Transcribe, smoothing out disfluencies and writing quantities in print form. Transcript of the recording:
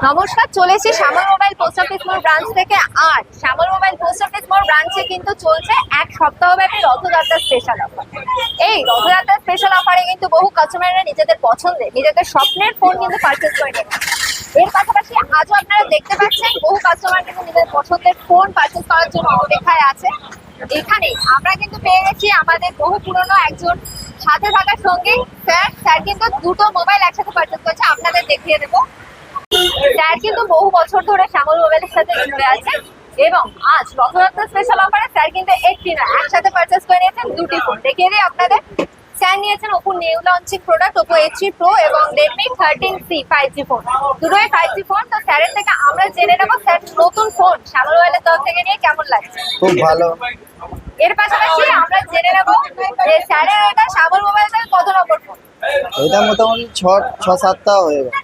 নমস্কার, চলে এসেছি শ্যামল মোবাইল পোস্ট অফিস মোড় ব্রাঞ্চ থেকে। আর শ্যামল মোবাইল পোস্ট অফিস মোড় ব্রাঞ্চে কিন্তু চলছে এক সপ্তাহব্যাপী রথযাত্রা স্পেশাল অফার। এই রথযাত্রা স্পেশাল অফারে কিন্তু বহু কাস্টমাররা নিজেদের পছন্দের, নিজেদের স্বপ্নের ফোন কিন্তু পারচেজ করে নেবে। এর পাশাপাশি আজও আপনারা দেখতে পাচ্ছেন বহু কাস্টমার কিন্তু নিজেদের পছন্দের ফোন পারচেজ করার জন্য অপেক্ষায় আছে। এখানে আমরা কিন্তু পেয়ে গেছি আমাদের বহু পুরনো একজন সাথে থাকার সঙ্গে স্যার কিন্তু দুটো মোবাইল একসাথে পারচেজ করেছে, আপনাদের দেখিয়ে দেবো। স্যার কিন্তু বহু বছর ধরে শ্যামল মোবাইলের সাথে জুড়ে আছে এবং আজ রথযাত্রা স্পেশাল অফারে স্যার কিন্তু একটি না একসাথে পারচেজ করে নিয়েছেন দুটি ফোন। দেখিয়ে দিই আপনাদের। স্যার নিয়েছেন Oppo new launching product Oppo H3 Pro এবং রেডমি 13C 5G ফোন, দুটোই 5G ফোন। তো স্যারের থেকে আমরা জেনে নেবো স্যার নতুন ফোন শ্যামল মোবাইলের তরফ থেকে নিয়ে কেমন লাগছে। খুব ভালো। এর পাশাপাশি আমরা জেনে নেবো যে স্যারের এটা শ্যামল মোবাইল থেকে কত নম্বর ফোন। এটা মোটামুটি 6-7টা হয়ে গেল।